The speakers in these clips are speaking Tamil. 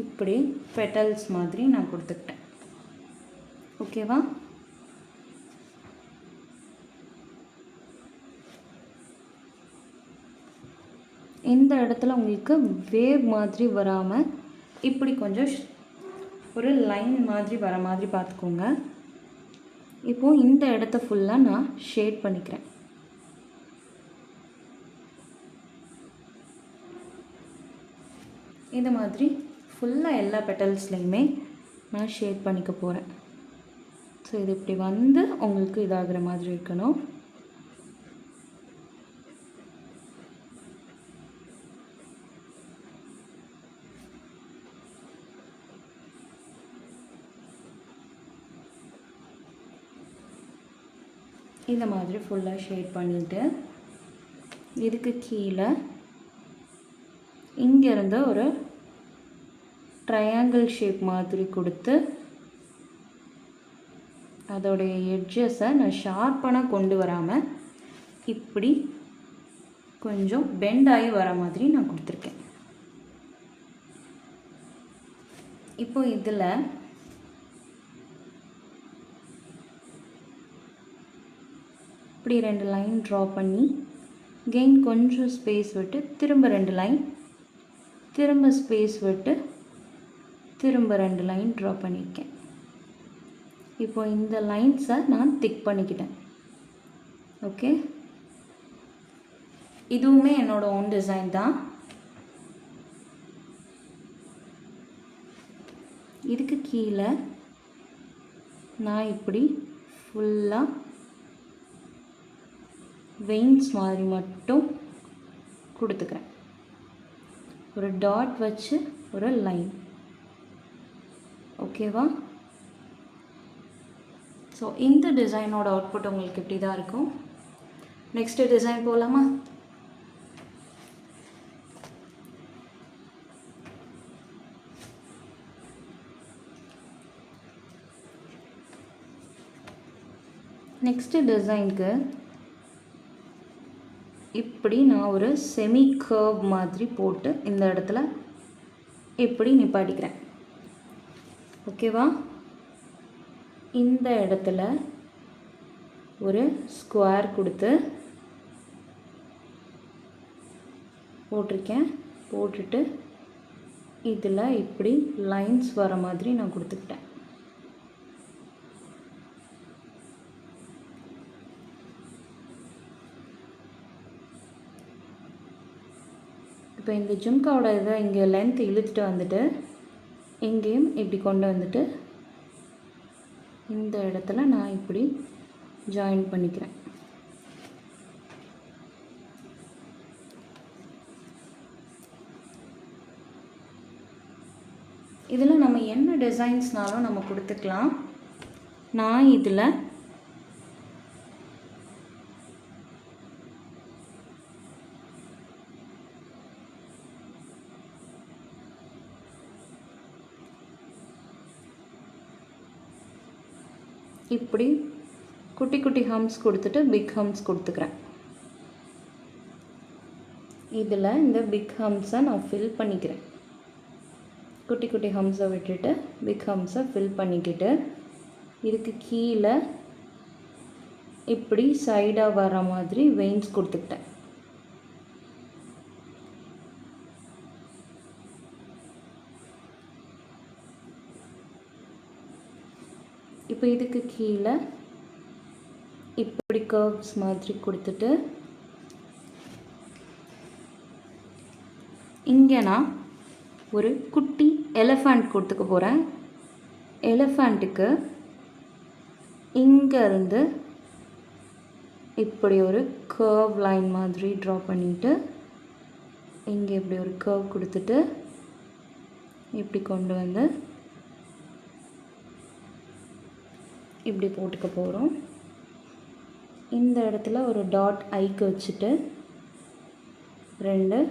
இப்படி பெட்டல்ஸ் மாதிரி நான் கொடுத்துக்கிட்டேன். ஓகேவா? இந்த இடத்துல உங்களுக்கு வேவ் மாதிரி வராமல் இப்படி கொஞ்சம் ஒரு லைன் மாதிரி வர மாதிரி பார்த்துக்கோங்க. இப்போது இந்த இடத்த ஃபுல்லாக நான் ஷேட் பண்ணிக்கிறேன். இந்த மாதிரி ஃபுல்லாக எல்லா பெட்டல்ஸ்லையுமே நான் ஷேட் பண்ணிக்க போகிறேன். ஸோ இது இப்படி வந்து உங்களுக்கு இதாகிற மாதிரி இருக்கணும். இந்த மாதிரி ஃபுல்லாக ஷேட் பண்ணிவிட்டு இதுக்கு கீழே இங்கேருந்து ஒரு ட்ரையாங்கிள் ஷேப் மாதிரி கொடுத்து அதோடைய எட்ஜஸை நான் ஷார்ப்பாக கொண்டு வராமல் இப்படி கொஞ்சம் பெண்ட் ஆகி வர மாதிரி நான் கொடுத்துருக்கேன். இப்போ இதில் இப்படி 2 லைன் ட்ரா பண்ணி கெயின் கொஞ்சம் ஸ்பேஸ் விட்டு திரும்ப 2 லைன், திரும்ப ஸ்பேஸ் விட்டு திரும்ப 2 லைன் ட்ரா பண்ணியிருக்கேன். இப்போ இந்த லைன்ஸை நான் திக் பண்ணிக்கிட்டேன். ஓகே, இதுவுமே என்னோட ஓன் டிசைன் தான். இதுக்கு கீழே நான் இப்படி ஃபுல்லாக வெயின்ஸ் மாதிரி மட்டும் கொடுத்துக்கிறேன். ஒரு டாட் வச்சு ஒரு லைன். ஓகேவா? ஸோ இந்த டிசைனோட அவுட்புட் உங்களுக்கு இப்படி தான் இருக்கும். நெக்ஸ்ட்டு டிசைன் போகலாமா? நெக்ஸ்ட்டு டிசைனுக்கு இப்படி நான் ஒரு செமி கர்வ் மாதிரி போட்டு இந்த இடத்துல இப்படி நிப்பாட்டிக்கிறேன். ஓகேவா? இந்த இடத்துல ஒரு ஸ்கொயர் கொடுத்து போட்டிருக்கேன். போட்டுட்டு இதில் இப்படி லைன்ஸ் வர மாதிரி நான் கொடுத்துக்கிட்டேன். இப்போ இந்த ஜும்காவோட இதை இங்கே லென்த் இழுத்துட்டு வந்துட்டு இங்கேயும் இப்படி கொண்டு வந்துட்டு இந்த இடத்துல நான் இப்படி ஜாயின் பண்ணிக்கிறேன். இதில் நம்ம என்ன டிசைன்ஸ்னாலும் நம்ம கொடுத்துக்கலாம். நான் இதில் இப்படி குட்டி குட்டி ஹம்ஸ் கொடுத்துட்டு பிக் ஹம்ஸ் கொடுத்துக்கிறேன். இதில் இந்த பிக் ஹம்ஸை நான் ஃபில் பண்ணிக்கிறேன். குட்டி குட்டி ஹம்ஸை விட்டுட்டு பிக் ஹம்ஸை ஃபில் பண்ணிக்கிட்டு இதுக்கு கீழே இப்படி சைடாக வர மாதிரி வெயின்ஸ் கொடுத்துக்கிட்டேன். இப்போ இதுக்கு கீழே இப்படி கர்வ்ஸ் மாதிரி கொடுத்துட்டு இங்கே நான் ஒரு குட்டி எலிஃபண்ட் கொடுத்துக்க போகிறேன். எலிஃபண்ட்டுக்கு இங்கேருந்து இப்படி ஒரு கர்வ் லைன் மாதிரி ட்ரா பண்ணிவிட்டு இங்கே இப்படி ஒரு கர்வ் கொடுத்துட்டு இப்படி கொண்டு வந்து இப்படி போட்டுக்க போகிறோம். இந்த இடத்துல ஒரு டாட் ஐக்கு வச்சுட்டு 2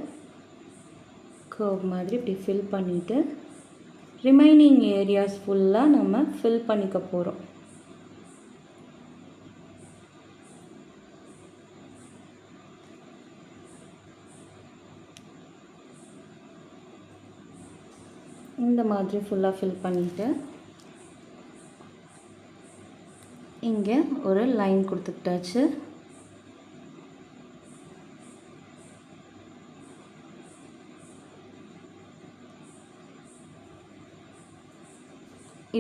கர்வ் மாதிரி இப்படி ஃபில் பண்ணிவிட்டு ரிமைனிங் ஏரியாஸ் ஃபுல்லாக நம்ம ஃபில் பண்ணிக்க போகிறோம். இந்த மாதிரி ஃபுல்லாக ஃபில் பண்ணிவிட்டு இங்கே ஒரு லைன் கொடுத்துக்கிட்டாச்சு.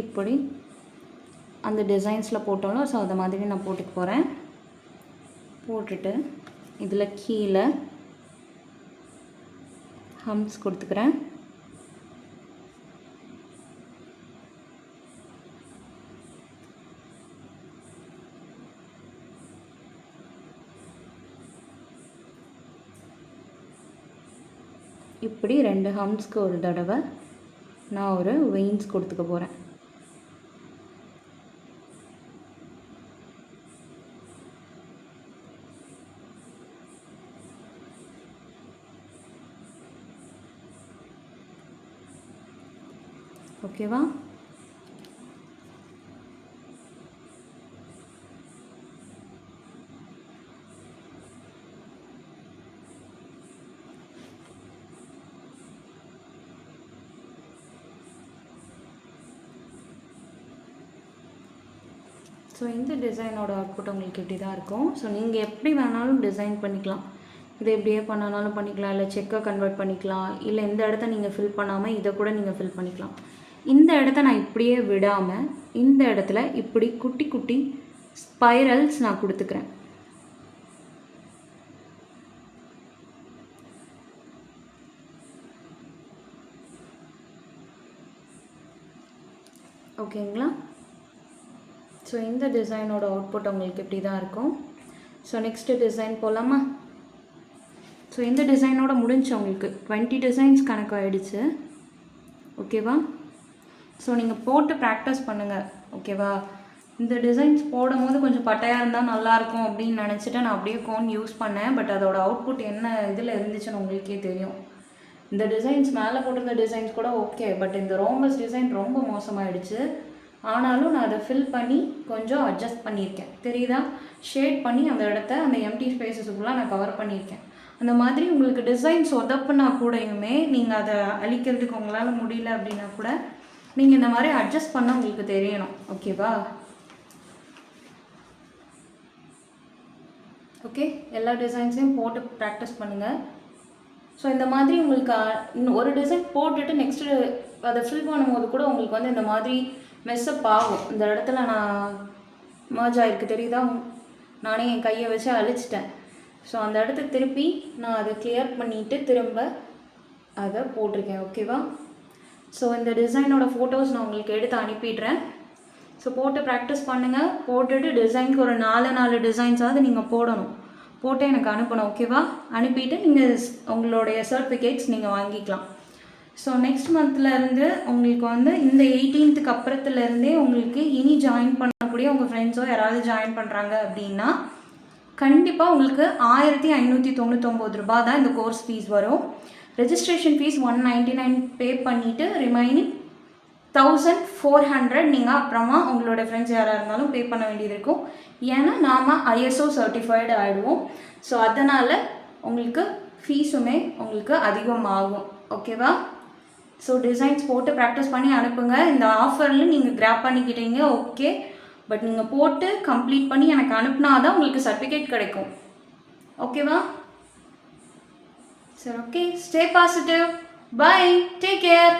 இப்படி அந்த டிசைன்ஸில் போட்டோம்ல, ஸோ அதை மாதிரி நான் போட்டுக்க போகிறேன். போட்டுட்டு இதில் கீழே ஹம்ஸ் கொடுத்துக்கிறேன். இப்படி 2 ஹம்ஸ்க்கு ஒரு தடவை நான் ஒரு வெயின்ஸ் கொடுத்துக்க போகிறேன். ஓகேவா? ஸோ இந்த டிசைனோட அவுட்புட் உங்களுக்கு இப்படி தான் இருக்கும். ஸோ நீங்கள் எப்படி வேணாலும் டிசைன் பண்ணிக்கலாம். இதை எப்படியே பண்ணாலும் பண்ணிக்கலாம், இல்லை செக்கை கன்வெர்ட் பண்ணிக்கலாம், இல்லை இந்த இடத்த நீங்கள் ஃபில் பண்ணாமல் இதை கூட நீங்கள் ஃபில் பண்ணிக்கலாம். இந்த இடத்த நான் இப்படியே விடாமல் இந்த இடத்துல இப்படி குட்டி குட்டி ஸ்பைரல்ஸ் நான் கொடுத்துக்கிறேன். ஓகேங்களா? ஸோ இந்த டிசைனோட அவுட்புட் உங்களுக்கு இப்படி தான் இருக்கும். ஸோ நெக்ஸ்ட்டு டிசைன் போகலாமா? ஸோ இந்த டிசைனோட முடிஞ்சு உங்களுக்கு 20 டிசைன்ஸ் கணக்கு ஆகிடுச்சு. ஓகேவா? ஸோ நீங்கள் போட்டு ப்ராக்டிஸ் பண்ணுங்கள். ஓகேவா? இந்த டிசைன்ஸ் போடும் போது கொஞ்சம் பட்டையாக இருந்தால் நல்லாயிருக்கும் அப்படின்னு நினச்சிட்டு நான் அப்படியே கோன் யூஸ் பண்ணேன். பட் அதோட அவுட்புட் என்ன இதில் இருந்துச்சுன்னு உங்களுக்கே தெரியும். இந்த டிசைன்ஸ் மேலே போட்டிருந்த டிசைன்ஸ் கூட ஓகே, பட் இந்த ரோம்பஸ் டிசைன் ரொம்ப மோசமாகிடுச்சு. ஆனாலும் நான் அதை ஃபில் பண்ணி கொஞ்சம் அட்ஜஸ்ட் பண்ணியிருக்கேன். தெரியுதா? ஷேட் பண்ணி அந்த இடத்த அந்த எம்டி ஸ்பேஸஸுக்குள்ளே நான் கவர் பண்ணியிருக்கேன். அந்த மாதிரி உங்களுக்கு டிசைன்ஸ் சொதப்புனா கூடயுமே நீங்கள் அதை அழிக்கிறதுக்கு உங்களால் முடியல அப்படின்னா கூட நீங்கள் இந்த மாதிரி அட்ஜஸ்ட் பண்ண உங்களுக்கு தெரியணும். ஓகேவா? ஓகே, எல்லா டிசைன்ஸையும் போட்டு ப்ராக்டிஸ் பண்ணுங்கள். ஸோ இந்த மாதிரி உங்களுக்கு ஒரு டிசைன் போட்டுட்டு நெக்ஸ்ட்டு அதை ஃபில் பண்ணும்போது கூட உங்களுக்கு வந்து இந்த மாதிரி மெஸ்ஸப் ஆகும். இந்த இடத்துல நான் மர்ஜ் ஆகிருக்கு, தெரியுதா? நானே என் கையை வச்சு அழிச்சிட்டேன். ஸோ அந்த இடத்த திருப்பி நான் அதை கிளியர் பண்ணிவிட்டு திரும்ப அதை போட்டிருக்கேன். ஓகேவா? ஸோ இந்த டிசைனோட ஃபோட்டோஸ் நான் உங்களுக்கு எடுத்து அனுப்பிடுறேன். ஸோ போட்டு ப்ராக்டிஸ் பண்ணுங்கள். போட்டுட்டு டிசைனுக்கு ஒரு 4 டிசைன்ஸாவது நீங்கள் போடணும். போட்டு எனக்கு அனுப்பணும். ஓகேவா? அனுப்பிட்டு நீங்கள் உங்களுடைய சர்டிஃபிகேட்ஸ் நீங்கள் வாங்கிக்கலாம். ஸோ நெக்ஸ்ட் மந்த்லேருந்து உங்களுக்கு வந்து இந்த 18th அப்புறத்துலேருந்தே உங்களுக்கு இனி ஜாயின் பண்ணக்கூடிய உங்கள் ஃப்ரெண்ட்ஸோ யாராவது ஜாயின் பண்ணுறாங்க அப்படின்னா கண்டிப்பாக உங்களுக்கு 1599 ரூபா தான் இந்த கோர்ஸ் ஃபீஸ் வரும். ரெஜிஸ்ட்ரேஷன் ஃபீஸ் 199 பே பண்ணிவிட்டு ரிமைனிங் 1400 நீங்கள் அப்புறமா உங்களோட ஃப்ரெண்ட்ஸ் யாராக இருந்தாலும் பே பண்ண வேண்டியது இருக்கும். ஏன்னா நாம் ISO சர்டிஃபைடு ஆகிடுவோம். ஸோ அதனால் உங்களுக்கு ஃபீஸுமே உங்களுக்கு அதிகமாகும். ஓகேவா? ஸோ டிசைன்ஸ் போட்டு ப்ராக்டிஸ் பண்ணி அனுப்புங்க. இந்த ஆஃபரில் நீங்கள் கிராப் பண்ணிக்கிட்டீங்க, ஓகே. பட் நீங்கள் போட்டு கம்ப்ளீட் பண்ணி எனக்கு அனுப்புனா தான் உங்களுக்கு சர்டிஃபிகேட் கிடைக்கும். ஓகேவா? சரி, okay. Stay positive. Bye. Take care.